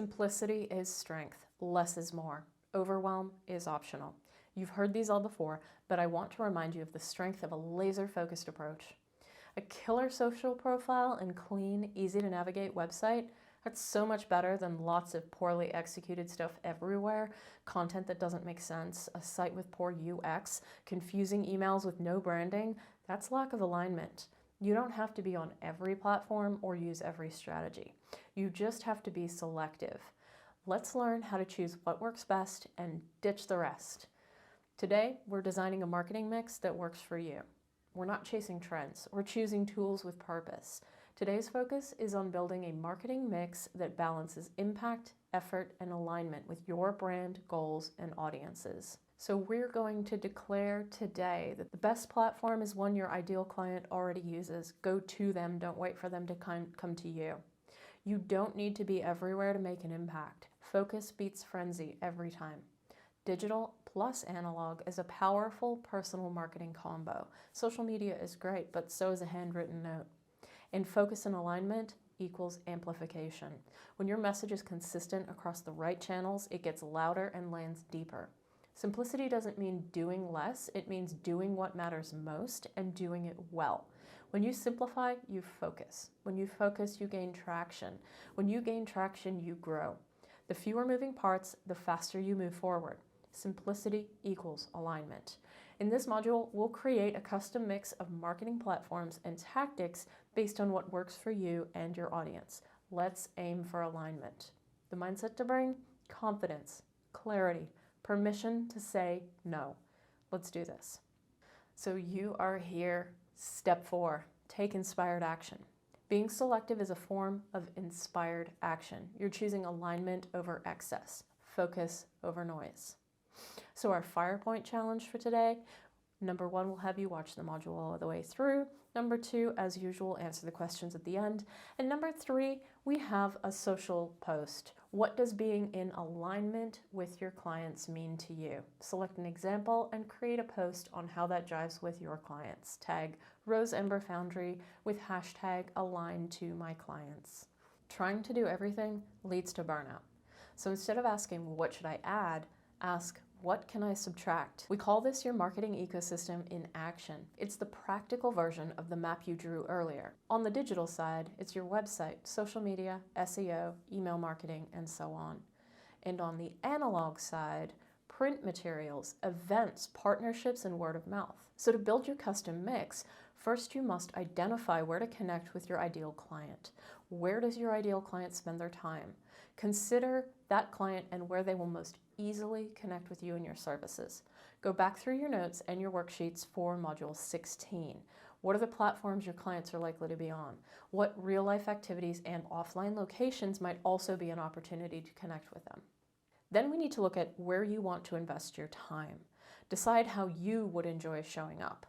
Simplicity is strength. Less is more. Overwhelm is optional. You've heard these all before, but I want to remind you of the strength of a laser-focused approach. A killer social profile and clean, easy-to-navigate website, that's so much better than lots of poorly executed stuff everywhere, content that doesn't make sense, a site with poor UX, confusing emails with no branding. That's lack of alignment. You don't have to be on every platform or use every strategy. You just have to be selective. Let's learn how to choose what works best and ditch the rest. Today, we're designing a marketing mix that works for you. We're not chasing trends, we're choosing tools with purpose. Today's focus is on building a marketing mix that balances impact, effort, and alignment with your brand, goals, and audiences. So we're going to declare today that the best platform is one your ideal client already uses. Go to them, don't wait for them to come to you. You don't need to be everywhere to make an impact. Focus beats frenzy every time. Digital plus analog is a powerful personal marketing combo. Social media is great, but so is a handwritten note. And focus and alignment equals amplification. When your message is consistent across the right channels, it gets louder and lands deeper. Simplicity doesn't mean doing less, it means doing what matters most and doing it well. When you simplify, you focus. When you focus, you gain traction. When you gain traction, you grow. The fewer moving parts, the faster you move forward. Simplicity equals alignment. In this module, we'll create a custom mix of marketing platforms and tactics based on what works for you and your audience. Let's aim for alignment. The mindset to bring? Confidence, clarity, permission to say no. Let's do this. So you are here. Step 4, take inspired action. Being selective is a form of inspired action. You're choosing alignment over excess, focus over noise. So our fire point challenge for today, number 1, we'll have you watch the module all the way through. Number 2, as usual, answer the questions at the end. And number 3, we have a social post. What does being in alignment with your clients mean to you? Select an example and create a post on how that jives with your clients. Tag Rose Ember Foundry with hashtag align to my clients. Trying to do everything leads to burnout. So instead of asking, what should I add? Ask, what can I subtract? We call this your marketing ecosystem in action. It's the practical version of the map you drew earlier. On the digital side, it's your website, social media, SEO, email marketing, and so on. And on the analog side, print materials, events, partnerships, and word of mouth. So to build your custom mix, first you must identify where to connect with your ideal client. Where does your ideal client spend their time? Consider that client and where they will most easily connect with you and your services. Go back through your notes and your worksheets for Module 16. What are the platforms your clients are likely to be on? What real-life activities and offline locations might also be an opportunity to connect with them? Then we need to look at where you want to invest your time. Decide how you would enjoy showing up.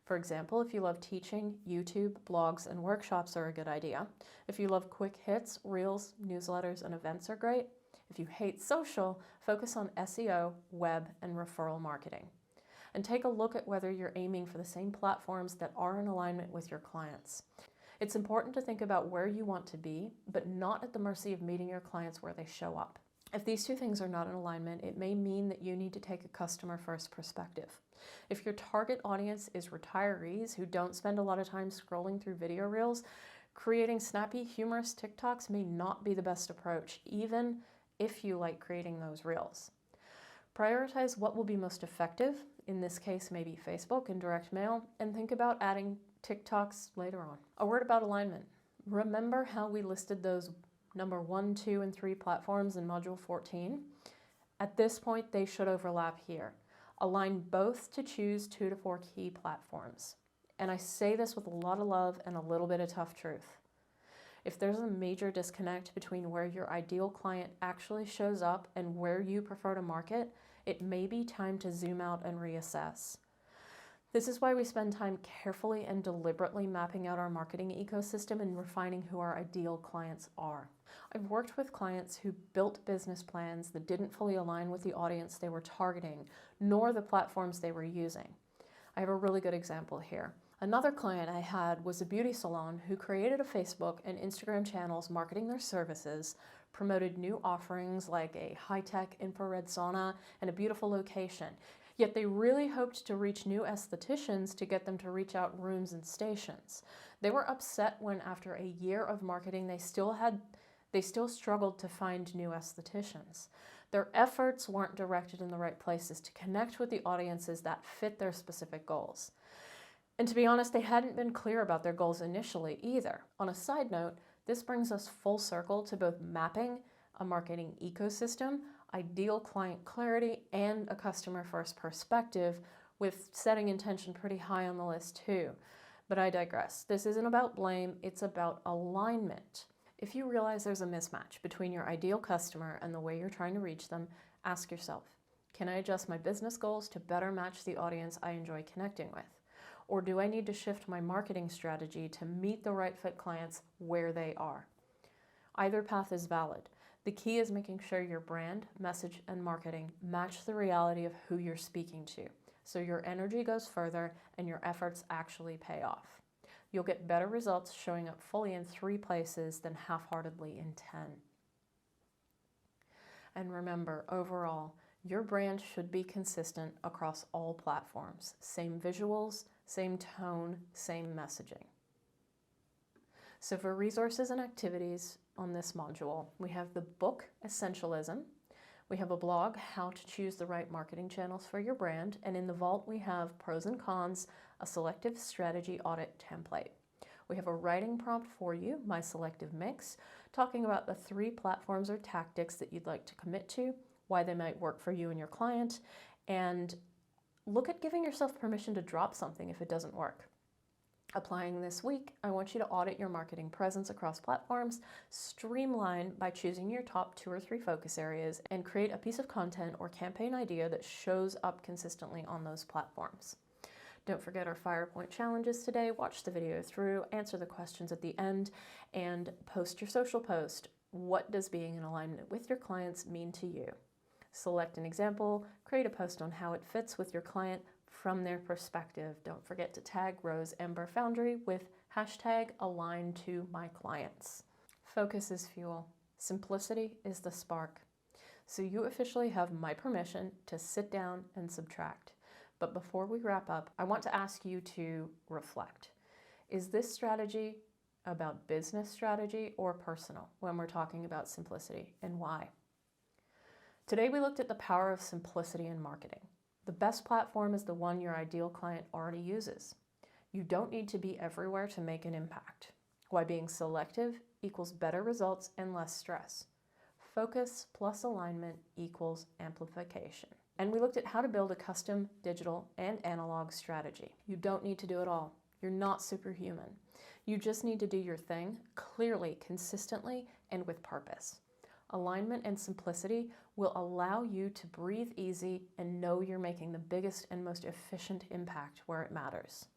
For example, if you love teaching, YouTube, blogs, and workshops are a good idea. If you love quick hits, reels, newsletters, and events are great. If you hate social, focus on SEO, web, and referral marketing. And take a look at whether you're aiming for the same platforms that are in alignment with your clients. It's important to think about where you want to be, but not at the mercy of meeting your clients where they show up. If these two things are not in alignment, it may mean that you need to take a customer-first perspective. If your target audience is retirees who don't spend a lot of time scrolling through video reels, creating snappy, humorous TikToks may not be the best approach, even if you like creating those reels. Prioritize what will be most effective, in this case maybe Facebook and direct mail, and think about adding TikToks later on. A word about alignment. Remember how we listed those number 1, 2, and 3 platforms in Module 14? At this point, they should overlap here. Align both to choose 2 to 4 key platforms. And I say this with a lot of love and a little bit of tough truth. If there's a major disconnect between where your ideal client actually shows up and where you prefer to market, it may be time to zoom out and reassess. This is why we spend time carefully and deliberately mapping out our marketing ecosystem and refining who our ideal clients are. I've worked with clients who built business plans that didn't fully align with the audience they were targeting, nor the platforms they were using. I have a really good example here. Another client I had was a beauty salon who created a Facebook and Instagram channels marketing their services, promoted new offerings like a high-tech infrared sauna and a beautiful location. Yet they really hoped to reach new estheticians to get them to reach out rooms and stations. They were upset when after a year of marketing they still struggled to find new estheticians. Their efforts weren't directed in the right places to connect with the audiences that fit their specific goals. And to be honest, they hadn't been clear about their goals initially either. On a side note, this brings us full circle to both mapping a marketing ecosystem, ideal client clarity, and a customer-first perspective, with setting intention pretty high on the list too. But I digress. This isn't about blame, it's about alignment. If you realize there's a mismatch between your ideal customer and the way you're trying to reach them, ask yourself, can I adjust my business goals to better match the audience I enjoy connecting with? Or do I need to shift my marketing strategy to meet the right fit clients where they are? Either path is valid. The key is making sure your brand, message, and marketing match the reality of who you're speaking to, so your energy goes further and your efforts actually pay off. You'll get better results showing up fully in 3 places than half-heartedly in 10. And remember, overall, your brand should be consistent across all platforms. Same visuals, same tone, same messaging. So for resources and activities on this module, we have the book Essentialism. We have a blog, How to Choose the Right Marketing Channels for Your Brand. And in the vault, we have pros and cons, a selective strategy audit template. We have a writing prompt for you, my selective mix, talking about the 3 platforms or tactics that you'd like to commit to, why they might work for you and your client, and look at giving yourself permission to drop something if it doesn't work. Applying this week, I want you to audit your marketing presence across platforms, streamline by choosing your top 2 or 3 focus areas, and create a piece of content or campaign idea that shows up consistently on those platforms. Don't forget our FirePoint challenges today. Watch the video through, answer the questions at the end, and post your social post. What does being in alignment with your clients mean to you? Select an example, create a post on how it fits with your client from their perspective. Don't forget to tag Rose Ember Foundry with #AlignToMyClients. Focus is fuel. Simplicity is the spark. So you officially have my permission to sit down and subtract. But before we wrap up, I want to ask you to reflect. Is this strategy about business strategy or personal when we're talking about simplicity, and why? Today we looked at the power of simplicity in marketing. The best platform is the one your ideal client already uses. You don't need to be everywhere to make an impact. Why being selective equals better results and less stress. Focus plus alignment equals amplification. And we looked at how to build a custom digital and analog strategy. You don't need to do it all. You're not superhuman. You just need to do your thing clearly, consistently, and with purpose. Alignment and simplicity will allow you to breathe easy and know you're making the biggest and most efficient impact where it matters.